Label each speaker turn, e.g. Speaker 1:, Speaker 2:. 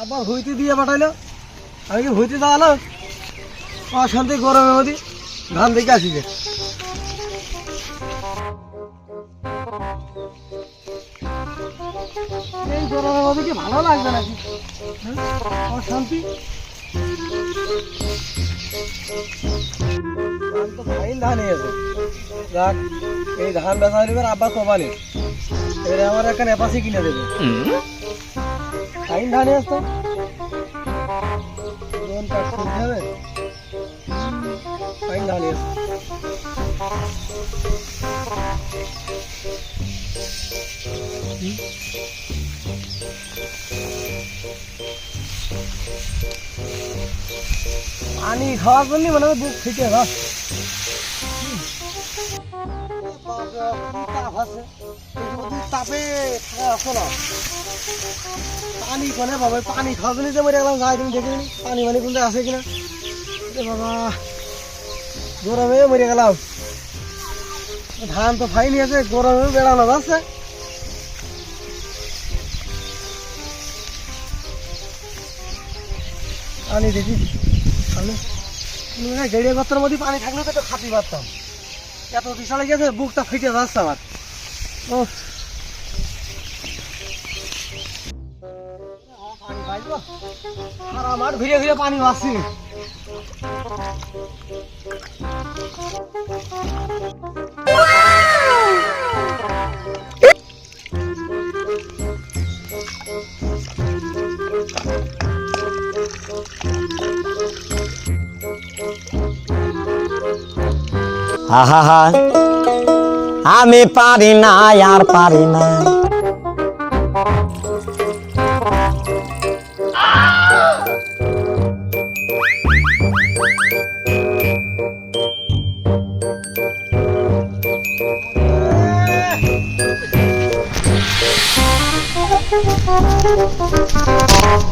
Speaker 1: আবার হইতে দিয়ে পাঠাইলো। আমি কি হইতে দাঁড়ালো অশান্তি গরমের মধ্যে ধান দেখে আসি যে এই গরমের মধ্যে কি ভালো লাগবে নাকি? অশান্তি। ধান তো ফাইন ধান হয়েছে। যাক এই ধান বেচা হইবার আব্বা কমানি এবারে আমার একটা নেপাসি কিনে দেবে। ফাইন ধান হয়েছে লোন কাজ করতে হবে। ফাইন ধান হয়েছে। পানি খাওয়ার জন্য মানে বুক ফিটে না। তাপে থাকা আসো না পানি কোনে বাবা পানি খাওয়ার জন্য যে মরে গেলাম গায়ে তুমি দেখে নি পানি মানে কোনটা আছে কিনা বাবা গরমে মরে গেলাম। ধান তো ফাইনি আছে গরমে বেড়ানো যাচ্ছে। পানি দেখি গেড়িয়া গত্রের মধ্যে পানি থাকলে তো একটু খাতি পারতাম। এত বিশালে গেছে বুকটা ফেটে যাচ্ছে আমার। ও পানি পাইবো সারা মাঠ ঘুরে ঘুরে পানি পাচ্ছি।
Speaker 2: আহা আমি পারি না আর পারি না।